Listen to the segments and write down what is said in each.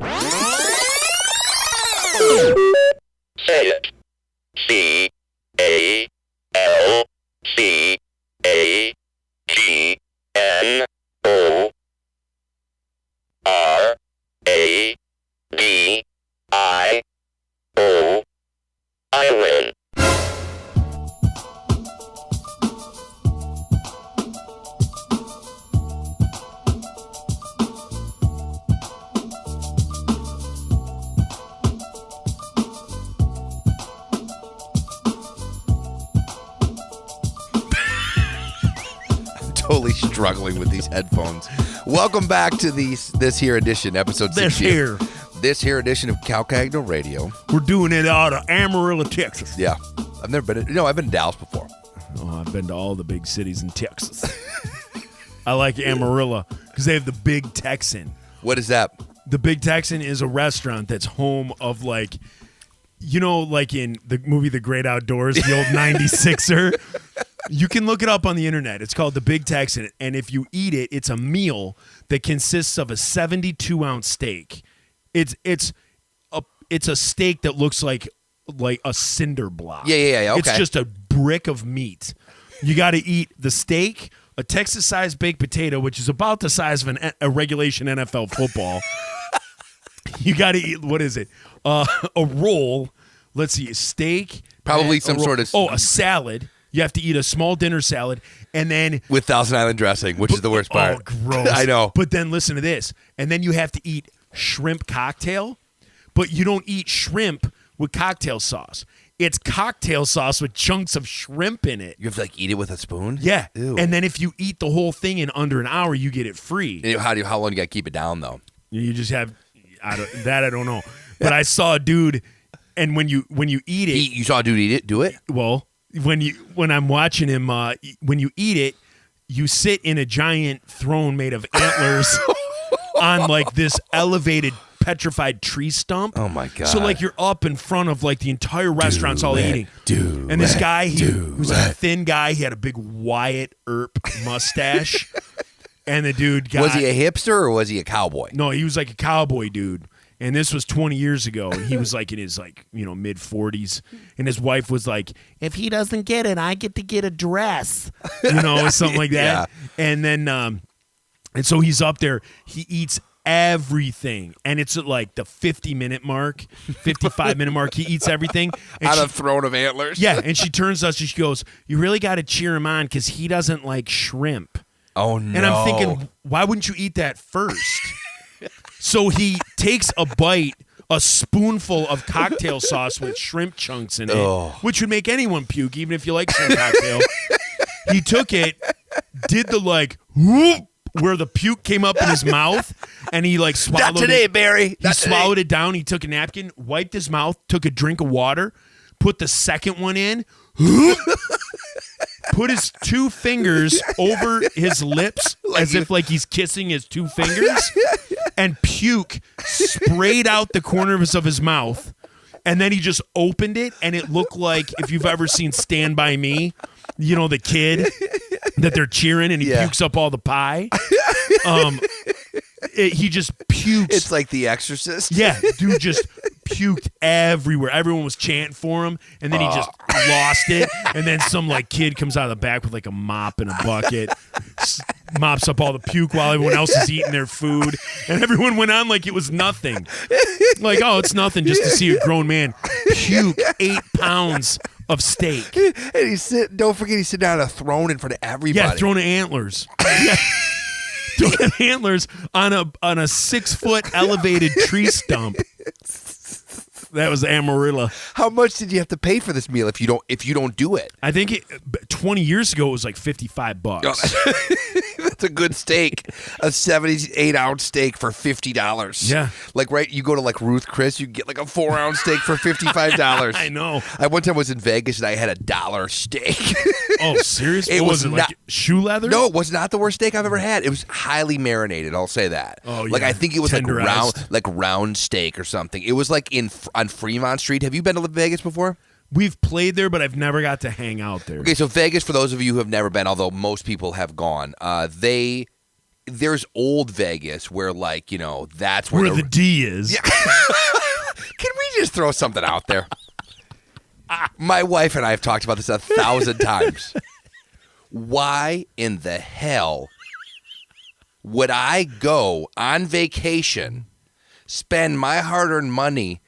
Say it. C-A-L-C-A-G-N-O-R-A-D-I-O. Island. Totally struggling with these headphones. Welcome back to this here edition, episode 60. This here edition of Cagno Radio. We're doing it out of Amarillo, Texas. Yeah. I've never been, I've been in Dallas before. Oh, I've been to all the big cities in Texas. I like Amarillo because they have the Big Texan. What is that? The Big Texan is a restaurant that's home of like in the movie The Great Outdoors, the old 96er. You can look it up on the internet. It's called the Big Texan, and if you eat it, it's a meal that consists of a 72-ounce steak. It's a steak that looks like a cinder block. Yeah. Okay. It's just a brick of meat. You got to eat the steak, a Texas-sized baked potato, which is about the size of a regulation NFL football. You got to eat, what is it? A roll. Let's see, a steak. Probably some sort of... Oh, a salad. You have to eat a small dinner salad, and then... With Thousand Island dressing, which is the worst part. Oh, gross. I know. But then listen to this. And then you have to eat shrimp cocktail, but you don't eat shrimp with cocktail sauce. It's cocktail sauce with chunks of shrimp in it. You have to eat it with a spoon? Yeah. Ew. And then if you eat the whole thing in under an hour, you get it free. How long do you got to keep it down, though? You just have... I don't know. But I saw a dude, and when you eat it... You saw a dude do it? Well... When I'm watching him, when you eat it, you sit in a giant throne made of antlers on like this elevated petrified tree stump. Oh my god! So you're up in front of the entire restaurant's all eating. And this guy, who's a thin guy, he had a big Wyatt Earp mustache, and the dude was he a hipster or was he a cowboy? No, he was like a cowboy dude. And this was 20 years ago, and he was in his mid 40s, and his wife was like, "If he doesn't get it, I get to get a dress," something like that. Yeah. And then, and so he's up there. He eats everything, and it's at the 50-minute mark, 55-minute mark. He eats everything out of throne of antlers. Yeah, and she turns to us and she goes, "You really got to cheer him on because he doesn't like shrimp." Oh no! And I'm thinking, why wouldn't you eat that first? So he takes a spoonful of cocktail sauce with shrimp chunks in it, which would make anyone puke, even if you like shrimp cocktail. He took it, did the whoop, where the puke came up in his mouth, and he swallowed Not today, it. Barry. He swallowed it down. He took a napkin, wiped his mouth, took a drink of water, put the second one in, put his two fingers over his lips as if he's kissing his two fingers, and puke sprayed out the corners of his mouth. And then he just opened it, and it looked like, if you've ever seen Stand By Me, the kid that they're cheering, and he pukes up all the pie. He just pukes. It's like The Exorcist. Yeah, dude just puked everywhere. Everyone was chanting for him, and then he just lost it. And then some kid comes out of the back with a mop and a bucket, mops up all the puke while everyone else is eating their food, and everyone went on like it was nothing. It's nothing just to see a grown man puke 8 pounds of steak. And don't forget he's sitting on a throne in front of everybody. Yeah, throne of antlers. Yeah. Throne of antlers on a 6-foot elevated tree stump. That was Amarillo. How much did you have to pay for this meal if you don't do it? I think 20 years ago it was $55. That's a good steak. A 78-ounce steak for $50. Yeah. You go to Ruth Chris, you get a 4-ounce steak for $55. I know. I one time was in Vegas and I had $1 steak. Oh, seriously? It was not shoe leather? No, it was not the worst steak I've ever had. It was highly marinated, I'll say that. Oh, yeah. I think it was tenderized. round steak or something. It was on Fremont Street. Have you been to Vegas before? We've played there, but I've never got to hang out there. Okay, so Vegas, for those of you who have never been, although most people have gone, there's old Vegas where like, that's where the D is. Yeah. Can we just throw something out there? My wife and I have talked about this 1,000 times. Why in the hell would I go on vacation, spend my hard-earned money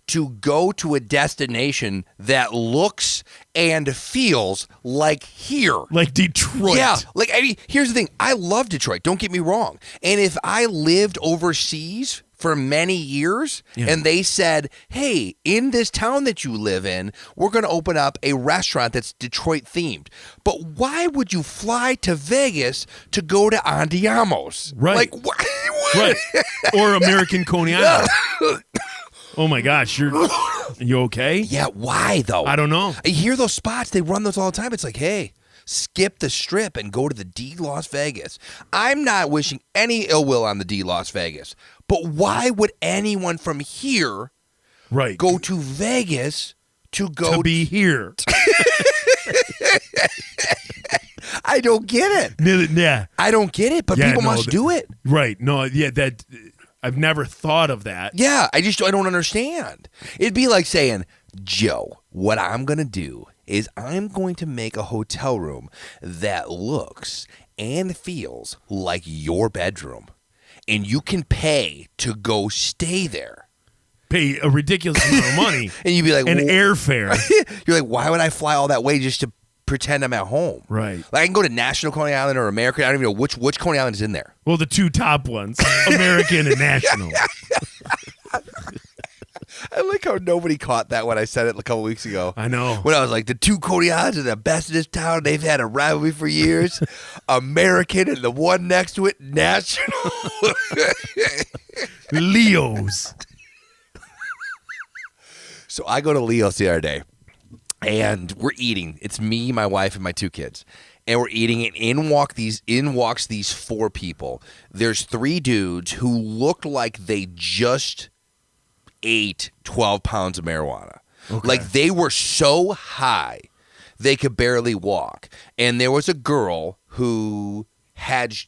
to go to a destination that looks and feels like here? Like Detroit. Yeah. Like, here's the thing. I love Detroit. Don't get me wrong. And if I lived overseas for many years and they said, hey, in this town that you live in, we're going to open up a restaurant that's Detroit themed. But why would you fly to Vegas to go to Andiamo's? Right. Like, what? Right. Or American Coney Island. Oh my gosh, you okay? Yeah, why though? I don't know. I hear those spots, they run those all the time. It's like, hey, skip the strip and go to the D Las Vegas. I'm not wishing any ill will on the D Las Vegas, but why would anyone from here go to Vegas to be here? I don't get it. Yeah. I don't get it, but people must do it. Right. No, yeah, that I've never thought of that. Yeah, I don't understand. It'd be like saying, Joe, what I'm going to do is I'm going to make a hotel room that looks and feels like your bedroom. And you can pay to go stay there. Pay a ridiculous amount of money. And you'd be like, airfare. You're like, why would I fly all that way just to pretend I'm at home? Right. Like I can go to National Coney Island or American. I don't even know which Coney Island is in there. Well, the two top ones, American and National. I like how nobody caught that when I said it a couple weeks ago. I know. When I was like, the two Coney Islands are the best in this town. They've had a rivalry for years. American and the one next to it, National. Leo's. So I go to Leo's the other day, and we're eating. It's me, my wife, and my two kids. And we're eating, and in walks these four people. There's three dudes who looked like they just ate 12 pounds of marijuana. Okay. Like they were so high they could barely walk. And there was a girl who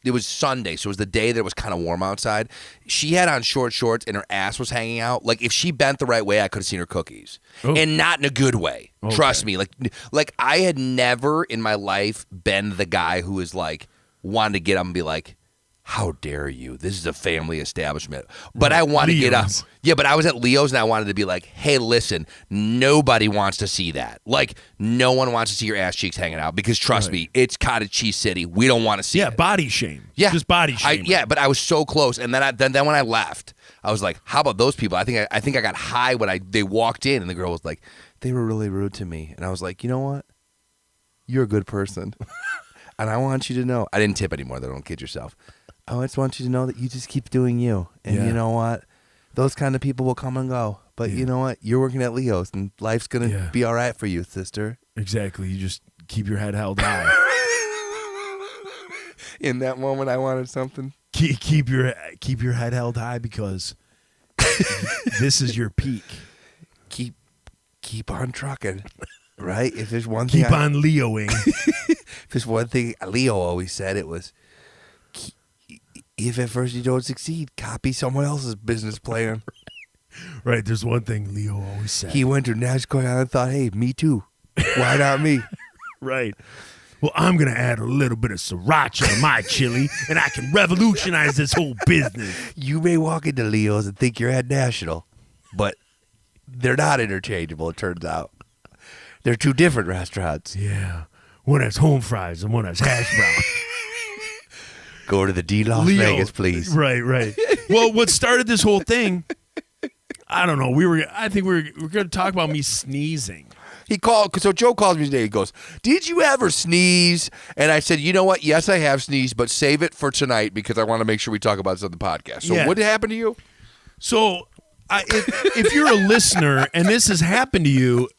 it was Sunday, so it was the day that it was kind of warm outside. She had on short shorts and her ass was hanging out. Like if she bent the right way, I could have seen her cookies. Oh. And not in a good way. Okay. Trust me. Like I had never in my life been the guy who was like wanted to get up and be like, how dare you? This is a family establishment. But I wanted to get up. Yeah, but I was at Leo's and I wanted to be like, hey, listen, nobody wants to see that. Like, no one wants to see your ass cheeks hanging out because trust me, it's cottage cheese city. We don't want to see it. Yeah, body shame. Yeah. Just body shame. Yeah, but I was so close. And then when I left, I was like, how about those people? I think I got high when they walked in and the girl was like, they were really rude to me. And I was like, you know what? You're a good person. And I want you to know. I didn't tip anymore, though. Don't kid yourself. I just want you to know that you just keep doing you. And you know what? Those kind of people will come and go. But you know what? You're working at Leo's, and life's going to be all right for you, sister. Exactly. You just keep your head held high. In that moment, I wanted something. Keep your head held high because this is your peak. Keep on trucking, right? If there's one thing, keep on Leoing. If there's one thing Leo always said, it was, if at first you don't succeed, copy someone else's business plan. Right. There's one thing Leo always said. He went to National Island and thought, hey, me too. Why not me? Right. Well, I'm going to add a little bit of sriracha to my chili, and I can revolutionize this whole business. You may walk into Leo's and think you're at National, but they're not interchangeable, it turns out. They're two different restaurants. Yeah. One has home fries and one has hash browns. Go to the D Las Vegas, please. Right. Well, what started this whole thing, I don't know. I think we were going to talk about me sneezing. So Joe calls me today. He goes, did you ever sneeze? And I said, you know what? Yes, I have sneezed, but save it for tonight because I want to make sure we talk about this on the podcast. So what happened to you? So if you're a listener and this has happened to you,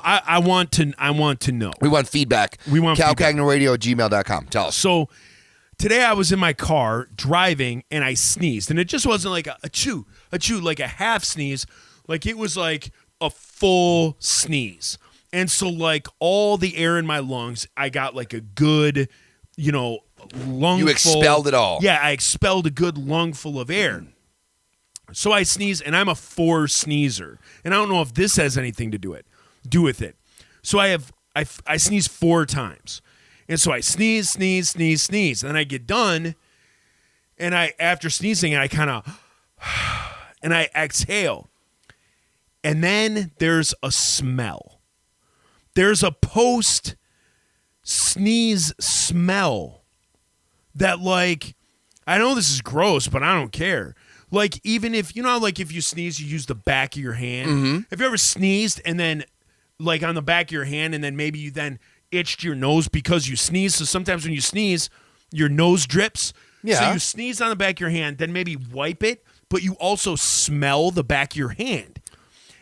I want to know. We want feedback. CalCagnoRadio@gmail.com. Tell us. So today I was in my car driving and I sneezed. And it just wasn't like a chew, like a half sneeze. Like it was like a full sneeze. And so like all the air in my lungs, I got like a good, lungful. You expelled it all. Yeah, I expelled a good lungful of air. So I sneeze, and I'm a 4 sneezer. And I don't know if this has anything to do with it. So I sneeze 4 times. And so I sneeze. And then I get done, and after sneezing, I kind of, and I exhale. And then there's a smell. There's a post-sneeze smell that, like, I know this is gross, but I don't care. Like, even if, like if you sneeze, you use the back of your hand. Mm-hmm. Have you ever sneezed and then, like, on the back of your hand, and then maybe you then itched your nose because you sneezed? So sometimes when you sneeze, your nose drips. Yeah. So you sneeze on the back of your hand, then maybe wipe it, but you also smell the back of your hand.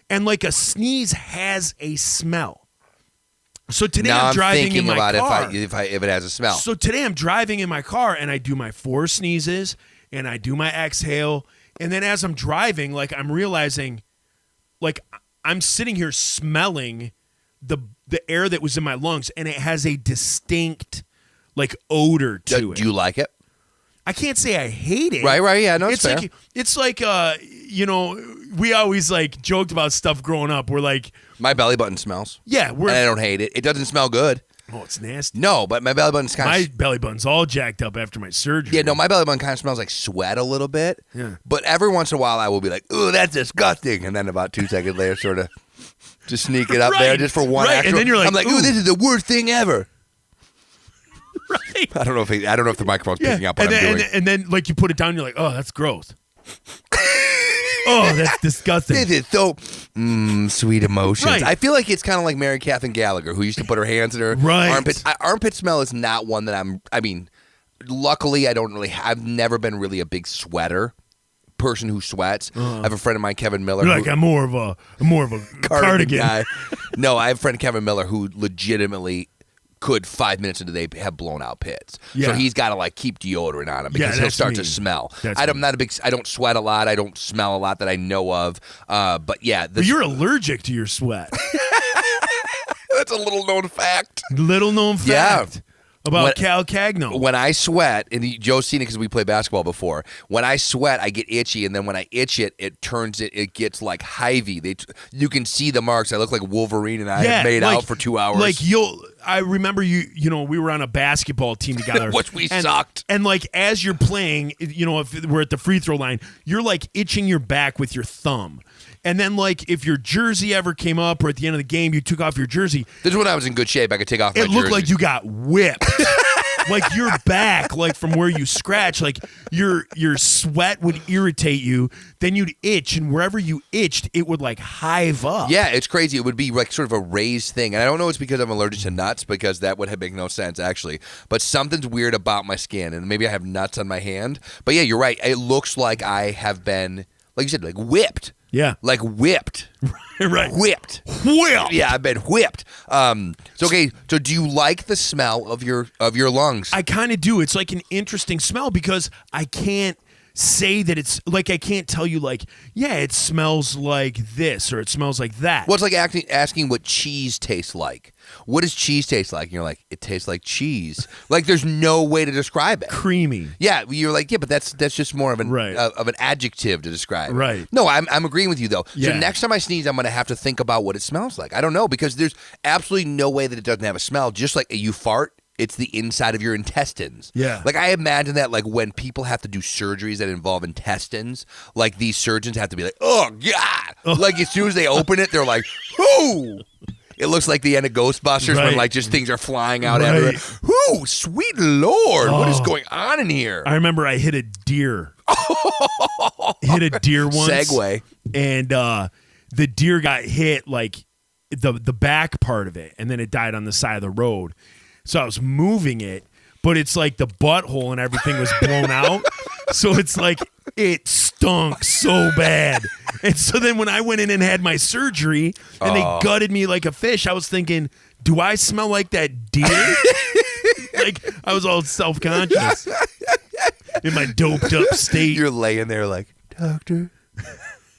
And, like, a sneeze has a smell. So today Now I'm driving thinking in my about car. if it has a smell. So today I'm driving in my car, and I do my 4 sneezes, and I do my exhale. And then as I'm driving, like, I'm realizing, like, I'm sitting here smelling the air that was in my lungs, and it has a distinct, like, odor to it. Do you like it? I can't say I hate it. Right, yeah, no, it's fair. It's like we always, like, joked about stuff growing up. We're like, My belly button smells. yeah, And I don't hate it. It doesn't smell good. oh, it's nasty. No, but my belly button's kind My of... belly button's all jacked up after my surgery. Yeah, no, my belly button kind of smells like sweat a little bit. Yeah. But every once in a while, I will be like, "Ooh, that's disgusting," and then about 2 seconds later, sort of just sneak it up there Right, just for one. right, Actual, and then you're like, I'm like, "Ooh." "Ooh, this is the worst thing ever." Right. I don't know if the microphone's picking up what and I'm then, doing. And then, like, you put it down, you're like, oh, that's gross. Oh, that's disgusting. This is so sweet emotions. Right. I feel like it's kind of like Mary Catherine Gallagher, who used to put her hands in her Right. armpits. Armpit smell is not one that luckily, I've never been really a big sweater person who sweats. I have a friend of mine, Kevin Miller. You're like, I'm more of a cardigan. guy. No, I have a friend, Kevin Miller, who legitimately could 5 minutes into the day have blown out pits. Yeah. So he's got to, like, keep deodorant on him because Yeah, he'll that's start me. to smell. That's I'm me. not a big. I don't sweat a lot. I don't smell a lot that I know of. But yeah, But you're allergic to your sweat. that's a little known fact. Little known fact about Cal Cagno. When I sweat, and Joe's seen it because we played basketball before. When I sweat, I get itchy, and then when I itch it, it gets like hivey. You can see the marks. I look like Wolverine, and I have made out for 2 hours. Like I remember we were on a basketball team together, Which we sucked. And like as you're playing, if we're at the free throw line, you're like itching your back with your thumb. And then, like, if your jersey ever came up or at the end of the game you took off your jersey, this is when I was in good shape. I could take off my it looked jersey. like you got whipped. Like your back, like from where you scratch, like your sweat would irritate you. Then you'd itch, and wherever you itched, it would like hive up. Yeah, it's crazy. It would be like sort of a raised thing. And I don't know it's because I'm allergic to nuts, because that would make no sense, actually. But something's weird about my skin, and maybe I have nuts on my hand. But yeah, you're right. It looks like I have been, like you said, like whipped. Yeah. Like whipped. Right. Whipped. Yeah, I've been whipped. So do you like the smell of your lungs? I kind of do. It's like an interesting smell because I can't say that it's like, I can't tell you like, yeah, it smells like this or it smells like that. Well, it's like asking what cheese tastes like. What does cheese taste like? And you're like, it tastes like cheese. Like there's no way to describe it. Creamy. Yeah, you're like, yeah, but that's just more of an Right. Of an adjective to describe it. Right. No, I'm agreeing with you though. Yeah. So next time I sneeze, I'm going to have to think about what it smells like. I don't know, because there's absolutely no way that it doesn't have a smell. Just like you fart, it's the inside of your intestines. Yeah. Like I imagine that, like when people have to do surgeries that involve intestines, like these surgeons have to be like, oh God. Like as soon as they open it, they're like, whoo. It looks like the end of Ghostbusters when Right. like just things are flying out Right. everywhere. Whoo, sweet Lord, what is going on in here? I remember I hit a deer. Hit a deer once. Segue. And the deer got hit like the back part of it, and then it died on the side of the road. So I was moving it, but it's like the butthole and everything was blown out. So it's like it stunk so bad. And so then when I went in and had my surgery and they gutted me like a fish, I was thinking, do I smell like that deer? Like I was all self-conscious in my doped up state. You're laying there like, doctor,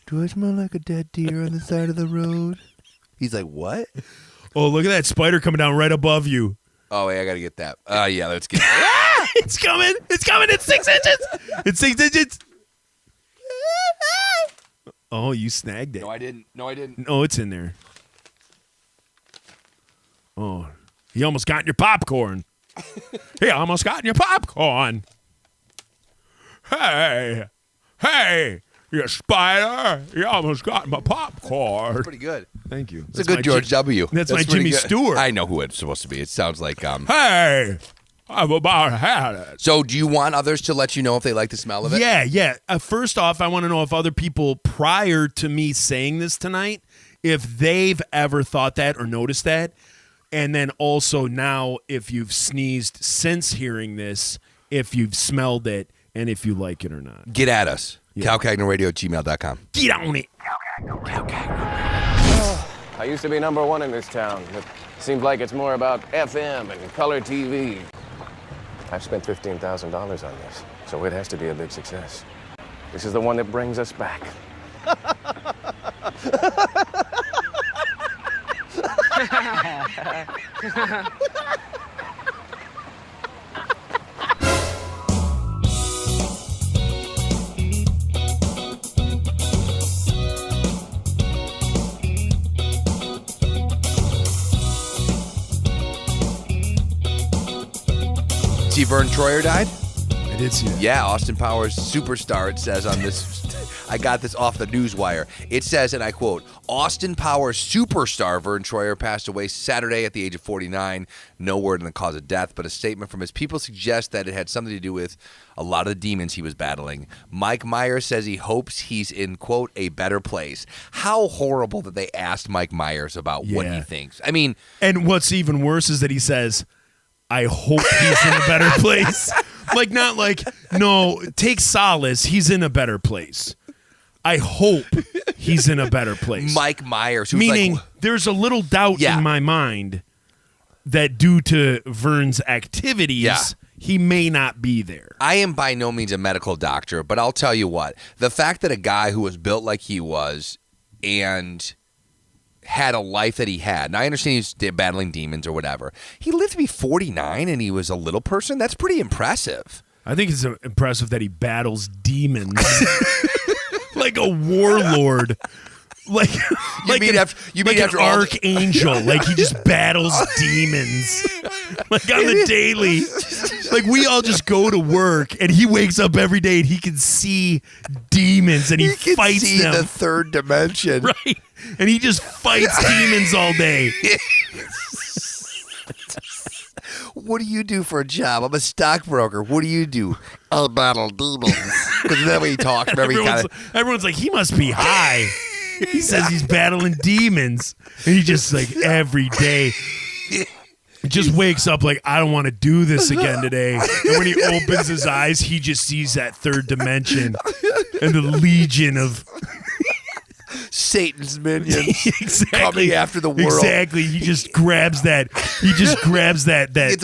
do I smell like a dead deer on the side of the road? He's like, what? Oh, look at that spider coming down right above you. Oh, wait, I got to get that. Yeah, let's get that. It's coming. It's coming. It's 6 inches. It's 6 inches. Oh, you snagged it. No, I didn't. No, it's in there. Oh, he almost got in your popcorn. He almost got in your popcorn. Hey, you spider. You almost got in my popcorn. Pretty good. Thank you. It's a good George W. That's my pretty Jimmy good. Stewart. I know who it's supposed to be. It sounds like Hey, I've about had it. So, do you want others to let you know if they like the smell of it? Yeah. First off, I want to know if other people prior to me saying this tonight, if they've ever thought that or noticed that. And then also now, if you've sneezed since hearing this, if you've smelled it, and if you like it or not. Get at us. Yeah. CowCagnoRadio@gmail.com. Get on it. I used to be number one in this town. It seems like it's more about FM and color TV. I've spent $15,000 on this, so it has to be a big success. This is the one that brings us back. See, Verne Troyer died? I did see that. Yeah, Austin Powers superstar, it says on this. I got this off the newswire. It says, and I quote, Austin Powers superstar Verne Troyer passed away Saturday at the age of 49. No word on the cause of death, but a statement from his people suggests that it had something to do with a lot of the demons he was battling. Mike Myers says he hopes he's in, quote, a better place. How horrible that they asked Mike Myers about what he thinks. I mean. And what's even worse is that he says, I hope he's in a better place. Like, not like, no, take solace. He's in a better place. I hope he's in a better place. Mike Myers. Who's meaning there's a little doubt in my mind that due to Verne's activities, he may not be there. I am by no means a medical doctor, but I'll tell you what. The fact that a guy who was built like he was and had a life that he had, and I understand he was battling demons or whatever, he lived to be 49 and he was a little person. That's pretty impressive. I think it's impressive that he battles demons. Like a warlord. Like an archangel. Like he just battles demons. Like on the daily. Like we all just go to work and he wakes up every day and he can see demons and he fights see them. The third dimension. Right. And he just fights demons all day. What do you do for a job? I'm a stockbroker. What do you do? I battle demons. Because that way he talks. Everyone's like, he must be high. He says he's battling demons. And he just like every day just wakes up like, I don't want to do this again today. And when he opens his eyes, he just sees that third dimension and the legion of Satan's minions coming after the world. Exactly. He just grabs that. He gets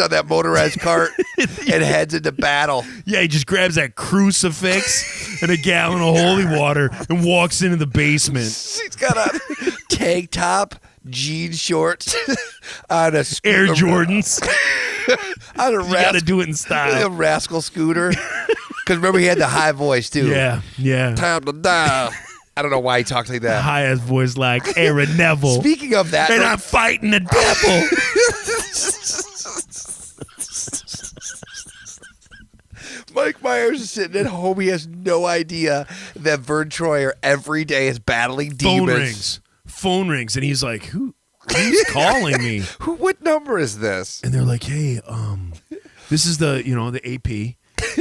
on that motorized cart and heads into battle. Yeah, he just grabs that crucifix and a gallon of holy water and walks into the basement. He's got a tank top, jean shorts, on a Air Jordans. On a You got to do it in style. A rascal scooter. Because remember, he had the high voice, too. Yeah. Time to die. I don't know why he talks like that. High-ass voice like Aaron Neville. Speaking of that. And I'm fighting the devil. Mike Myers is sitting at home. He has no idea that Verne Troyer every day is battling demons. Phone rings. And he's like, who's calling me? What number is this? And they're like, hey, this is the AP.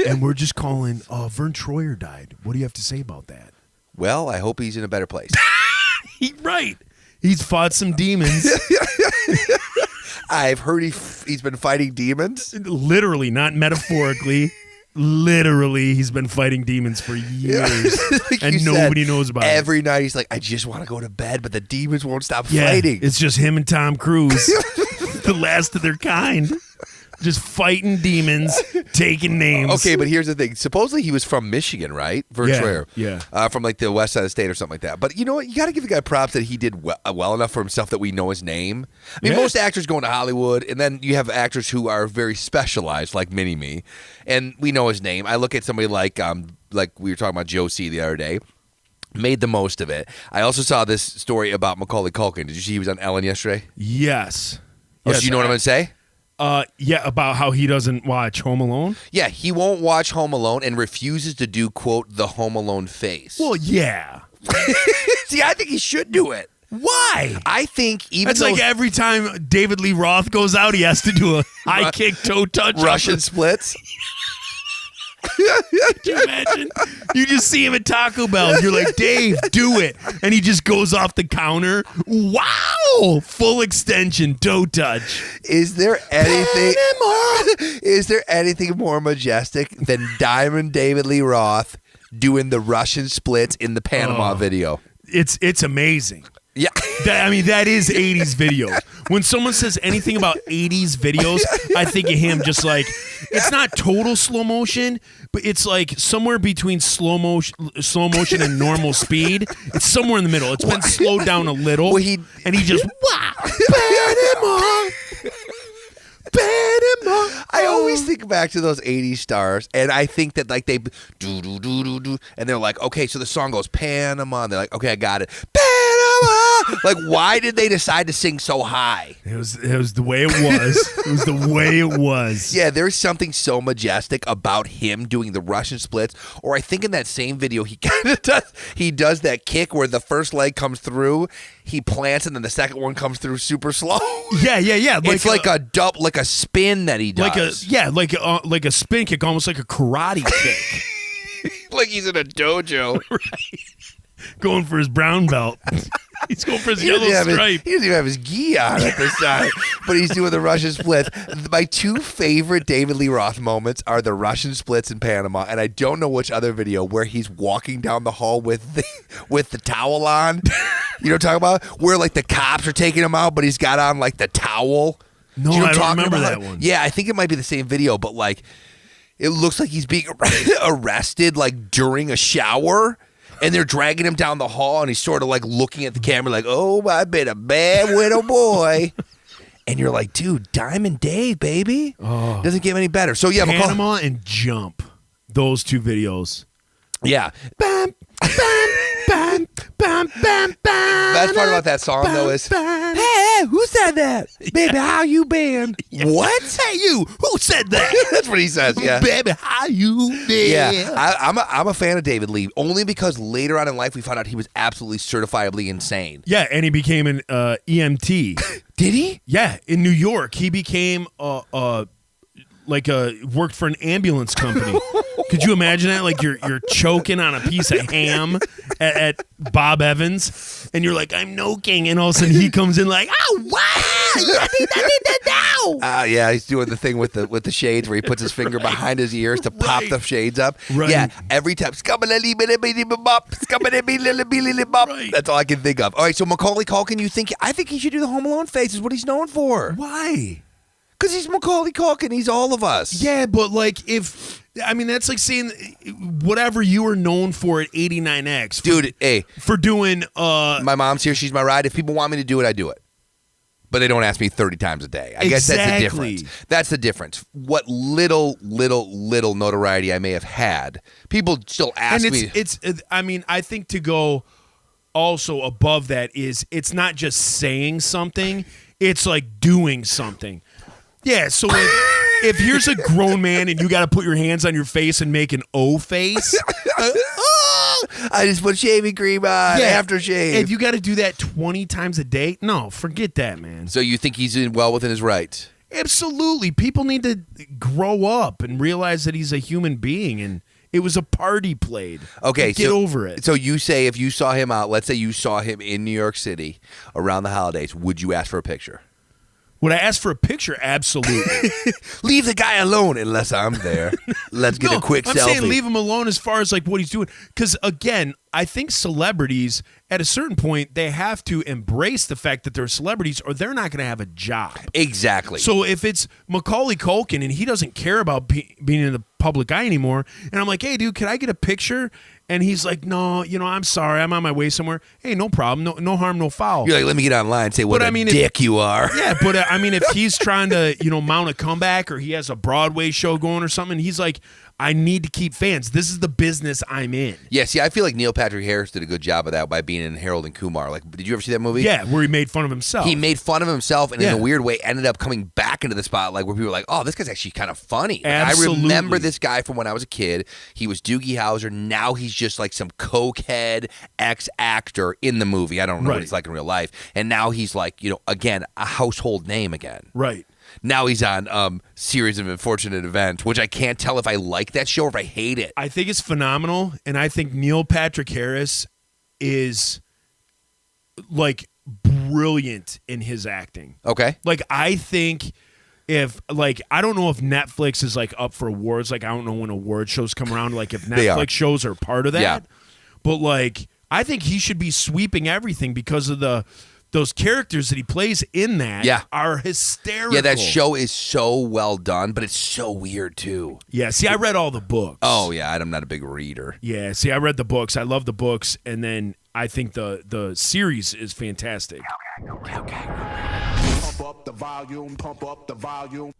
And we're just calling, Verne Troyer died. What do you have to say about that? Well, I hope he's in a better place. Right. He's fought some demons. I've heard he's been fighting demons. Literally, not metaphorically. Literally, he's been fighting demons for years. Like and nobody knows about it. Every night he's like, I just want to go to bed, but the demons won't stop fighting. It's just him and Tom Cruise. The last of their kind. just fighting demons, taking names. Okay, but here's the thing. Supposedly he was from Michigan, right? Verne Troyer. Yeah. From like the west side of the state or something like that. But you know what? You got to give the guy props that he did well enough for himself that we know his name. I mean, most actors go into Hollywood, and then you have actors who are very specialized, like Mini-Me, and we know his name. I look at somebody like we were talking about Joe C. the other day. Made the most of it. I also saw this story about Macaulay Culkin. Did you see he was on Ellen yesterday? Yes. Oh, so you know what I'm going to say? Yeah, about how he doesn't watch Home Alone. Yeah, he won't watch Home Alone and refuses to do, quote, the Home Alone face. Well, yeah. See, I think he should do it. Why? I think even That's though like every time David Lee Roth goes out, he has to do a high kick, toe touch. Russian splits. Could you imagine? You just see him at Taco Bell. You're like, Dave, do it. And he just goes off the counter. Wow. Full extension, toe touch. Is there anything more majestic than Diamond David Lee Roth doing the Russian splits in the Panama video? It's amazing. Yeah. That is 80s videos. When someone says anything about 80s videos, I think of him just like, it's not total slow motion, but it's like somewhere between slow motion and normal speed. It's somewhere in the middle. It's been slowed down a little, and he just, wow, Panama. I always think back to those 80s stars, and I think that like they do, and they're like, okay, so the song goes Panama, and they're like, okay, I got it. Panama. Like, why did they decide to sing so high? It was the way it was. It was the way it was. Yeah, there's something so majestic about him doing the Russian splits. Or I think in that same video, he kind of does that kick where the first leg comes through, he plants, and then the second one comes through super slow. Yeah. It's like a spin that he does. Like a spin kick, almost like a karate kick. Like he's in a dojo. Right. Going for his brown belt. He's going for his yellow stripe. He doesn't even have his gi on at this time, but he's doing the Russian splits. My two favorite David Lee Roth moments are the Russian splits in Panama, and I don't know which other video where he's walking down the hall with the towel on. You know what I'm talking about? Where like the cops are taking him out, but he's got on like the towel. No, you know I don't remember that one. Yeah, I think it might be the same video, but like it looks like he's being arrested like during a shower. And they're dragging him down the hall, and he's sort of like looking at the camera like, oh, I've been a bad widow boy. And you're like, dude, Diamond Dave, baby. Oh. Doesn't get any better. So, yeah, Panama and Jump. Those two videos. Yeah. Bam, bam, bam, bam, bam, bam. Best part about that song, though, is, hey, who said that? Baby, how you been? Yeah. What? Hey, you, who said that? That's what he says, yeah. Baby, how you been? Yeah, I'm a fan of David Lee, only because later on in life we found out he was absolutely certifiably insane. Yeah, and he became an EMT. Did he? Yeah, in New York. He became worked for an ambulance company. Could you imagine that? Like you're choking on a piece of ham at Bob Evans, and you're like, I'm noking, and all of a sudden he comes in like, oh wow, yeah, he's doing the thing with the shades where he puts his finger behind his ears to pop the shades up. Right. Yeah, every time. Right. That's all I can think of. All right, so Macaulay Culkin, I think he should do the Home Alone face is what he's known for. Why? Because he's Macaulay Culkin. He's all of us. Yeah, but like that's like saying whatever you were known for at 89X. Dude, hey. For doing... my mom's here. She's my ride. If people want me to do it, I do it. But they don't ask me 30 times a day. I guess that's the difference. That's the difference. What little notoriety I may have had, people still ask me. I think to go also above that is it's not just saying something, it's like doing something. Yeah, so if here's a grown man and you got to put your hands on your face and make an O face, I just put shaving cream on after shave. If you got to do that 20 times a day, no, forget that, man. So you think he's well within his rights? Absolutely. People need to grow up and realize that he's a human being, and it was a part he played. Okay, get over it. So you say if you saw him out, let's say you saw him in New York City around the holidays, would you ask for a picture? Would I ask for a picture? Absolutely. Leave the guy alone unless I'm there. Let's get a quick I'm selfie. saying leave him alone as far as like what he's doing. Because again, I think celebrities at a certain point they have to embrace the fact that they're celebrities, or they're not going to have a job. Exactly. So if it's Macaulay Culkin and he doesn't care about being in the public eye anymore, and I'm like, hey, dude, can I get a picture? And he's like, no, I'm sorry, I'm on my way somewhere. Hey, no problem, no harm, no foul. You're like, let me get online and say what dick you are. Yeah, but I mean, if he's trying to, mount a comeback, or he has a Broadway show going or something, he's like, I need to keep fans. This is the business I'm in. Yeah, see, I feel like Neil Patrick Harris did a good job of that by being in Harold and Kumar. Like, did you ever see that movie? Yeah, where he made fun of himself. He made fun of himself, and in a weird way, ended up coming back into the spotlight where people were like, "Oh, this guy's actually kind of funny." Like, Absolutely. I remember this guy from when I was a kid. He was Doogie Howser. Now he's just like some cokehead ex-actor in the movie. I don't know what he's like in real life. And now he's like, again, a household name again. Right. Now he's on Series of Unfortunate Events, which I can't tell if I like that show or if I hate it. I think it's phenomenal, and I think Neil Patrick Harris is like brilliant in his acting. Okay. Like, I think I don't know if Netflix is like up for awards. Like, I don't know when award shows come around. Like, if Netflix shows are part of that. Yeah. But like, I think he should be sweeping everything because of those characters that he plays in that are hysterical. Yeah, that show is so well done, but it's so weird too. Yeah, see, I read all the books. Oh, yeah, I'm not a big reader. Yeah, see, I read the books. I love the books, and then I think the series is fantastic. Pump up the volume, pump up the volume.